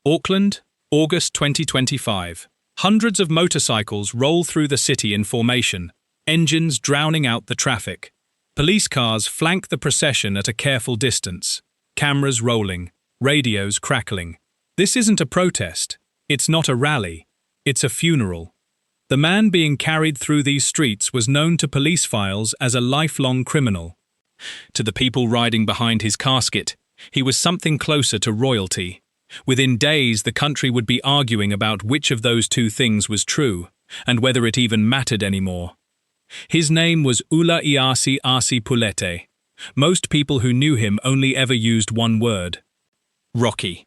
Auckland, August 2025. Hundreds of motorcycles roll through the city in formation, engines drowning out the traffic. Police cars flank the procession at a careful distance, cameras rolling, radios crackling. This isn't a protest, it's not a rally, it's a funeral. The man being carried through these streets was known to police files as a lifelong criminal. To the people riding behind his casket, he was something closer to royalty. Within days, the country would be arguing about which of those two things was true, and whether it even mattered anymore. His name was Ula Iasi Asi Pulete. Most people who knew him only ever used one word: Rocky.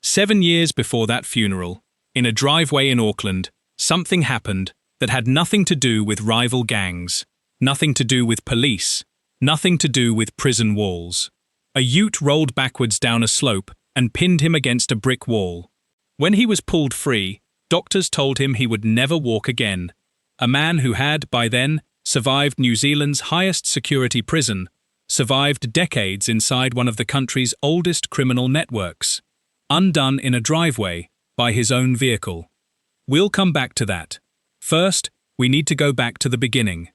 7 years before that funeral, in a driveway in Auckland, something happened that had nothing to do with rival gangs, nothing to do with police, nothing to do with prison walls. A ute rolled backwards down a slope and pinned him against a brick wall. When he was pulled free, doctors told him he would never walk again. A man who had, by then, survived New Zealand's highest security prison, survived decades inside one of the country's oldest criminal networks, undone in a driveway by his own vehicle. We'll come back to that. First, we need to go back to the beginning.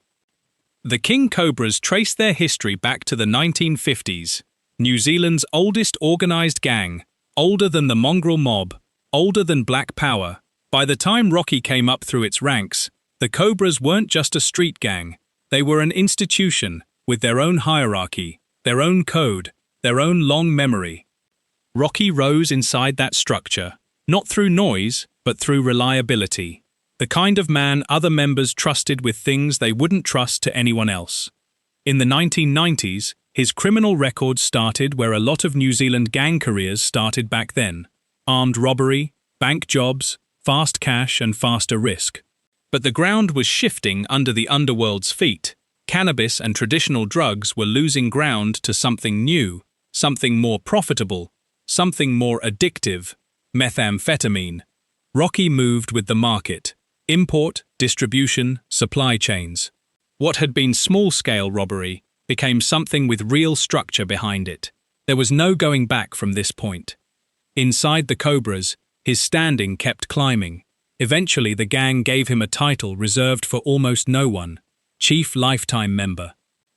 The King Cobras trace their history back to the 1950s. New Zealand's oldest organised gang, older than the mongrel mob, older than Black Power. By the time Rocky came up through its ranks, the Cobras weren't just a street gang. They were an institution, with their own hierarchy, their own code, their own long memory. Rocky rose inside that structure, not through noise, but through reliability. The kind of man other members trusted with things they wouldn't trust to anyone else. In the 1990s, his criminal record started where a lot of New Zealand gang careers started back then: armed robbery, bank jobs, fast cash and faster risk. But the ground was shifting under the underworld's feet. Cannabis and traditional drugs were losing ground to something new, something more profitable, something more addictive: methamphetamine. Rocky moved with the market. Import, distribution, supply chains. What had been small-scale robbery became something with real structure behind it. There was no going back from this point. Inside the Cobras, his standing kept climbing. Eventually, the gang gave him a title reserved for almost no one: Chief Lifetime Member.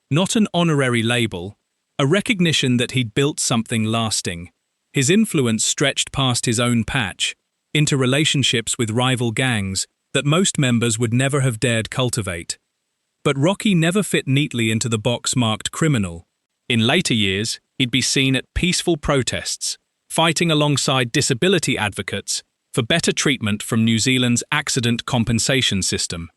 Not an honorary label, a recognition that he'd built something lasting. His influence stretched past his own patch, into relationships with rival gangs that most members would never have dared cultivate. But Rocky never fit neatly into the box marked criminal. In later years, he'd be seen at peaceful protests, fighting alongside disability advocates for better treatment from New Zealand's accident compensation system.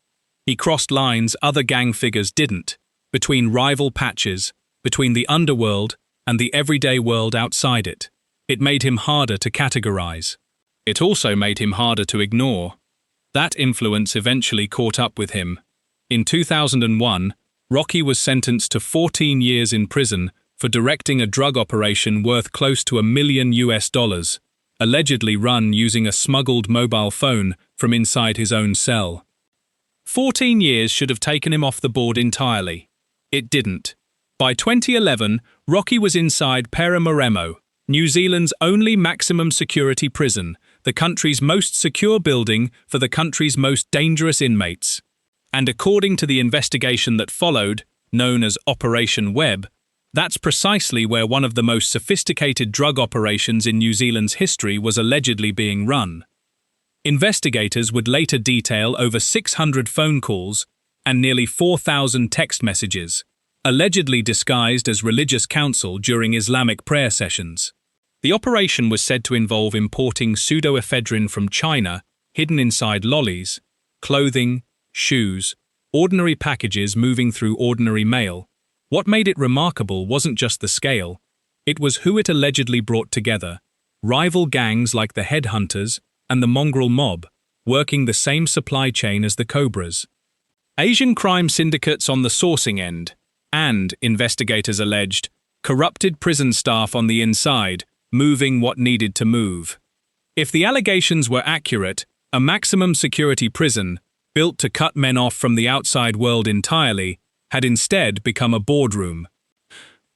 He crossed lines other gang figures didn't, between rival patches, between the underworld and the everyday world outside it. It made him harder to categorize. It also made him harder to ignore. That influence eventually caught up with him. In 2001, Rocky was sentenced to 14 years in prison for directing a drug operation worth close to $1 million, allegedly run using a smuggled mobile phone from inside his own cell. 14 years should have taken him off the board entirely. It didn't. By 2011, Rocky was inside Paramoremo, New Zealand's only maximum security prison, the country's most secure building for the country's most dangerous inmates. And according to the investigation that followed, known as Operation Webb, that's precisely where one of the most sophisticated drug operations in New Zealand's history was allegedly being run. Investigators would later detail over 600 phone calls and nearly 4,000 text messages, allegedly disguised as religious counsel during Islamic prayer sessions. The operation was said to involve importing pseudoephedrine from China, hidden inside lollies, clothing, shoes, ordinary packages moving through ordinary mail. What made it remarkable wasn't just the scale, it was who it allegedly brought together: rival gangs like the Headhunters and the mongrel mob, working the same supply chain as the Cobras. Asian crime syndicates on the sourcing end, and, investigators alleged, corrupted prison staff on the inside, moving what needed to move. If the allegations were accurate, a maximum security prison, built to cut men off from the outside world entirely, had instead become a boardroom.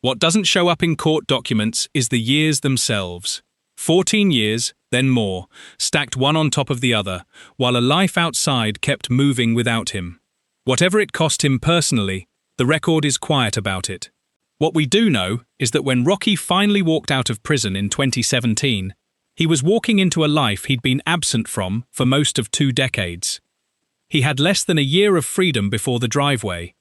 What doesn't show up in court documents is the years themselves. 14 years, then more, stacked one on top of the other, while a life outside kept moving without him. Whatever it cost him personally, the record is quiet about it. What we do know is that when Rocky finally walked out of prison in 2017, he was walking into a life he'd been absent from for most of 2 decades. He had less than a year of freedom before the driveway.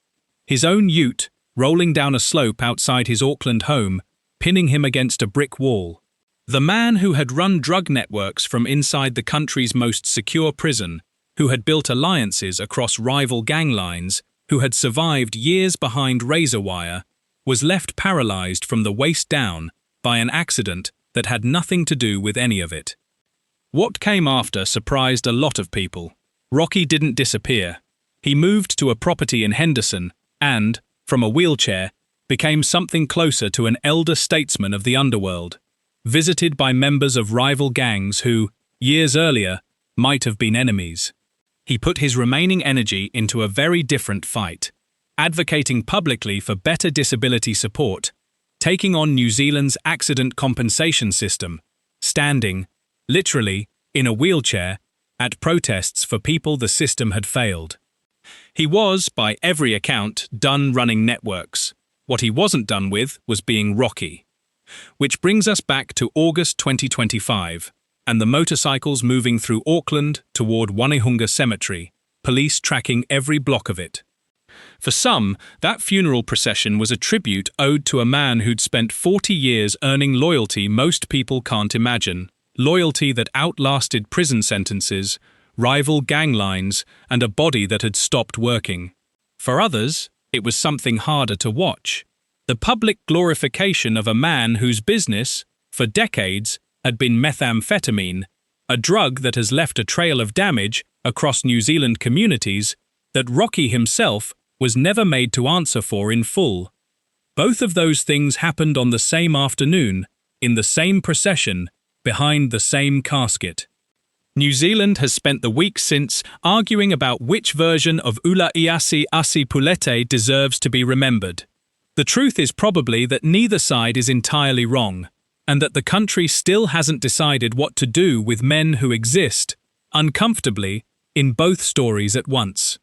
His own ute, rolling down a slope outside his Auckland home, pinning him against a brick wall. The man who had run drug networks from inside the country's most secure prison, who had built alliances across rival gang lines, who had survived years behind razor wire, was left paralyzed from the waist down by an accident that had nothing to do with any of it. What came after surprised a lot of people. Rocky didn't disappear. He moved to a property in Henderson and, from a wheelchair, became something closer to an elder statesman of the underworld, visited by members of rival gangs who, years earlier, might have been enemies. He put his remaining energy into a very different fight, advocating publicly for better disability support, taking on New Zealand's accident compensation system, standing, literally, in a wheelchair, at protests for people the system had failed. He was, by every account, done running networks. What he wasn't done with was being Rocky. Which brings us back to August 2025, and the motorcycles moving through Auckland toward Wanehunga Cemetery, police tracking every block of it. For some, that funeral procession was a tribute owed to a man who'd spent 40 years earning loyalty most people can't imagine, loyalty that outlasted prison sentences, rival gang lines, and a body that had stopped working. For others, it was something harder to watch. The public glorification of a man whose business, for decades, had been methamphetamine, a drug that has left a trail of damage across New Zealand communities that Rocky himself was never made to answer for in full. Both of those things happened on the same afternoon, in the same procession, behind the same casket. New Zealand has spent the week since arguing about which version of Ula Iasi Asi Pulete deserves to be remembered. The truth is probably that neither side is entirely wrong, and that the country still hasn't decided what to do with men who exist, uncomfortably, in both stories at once.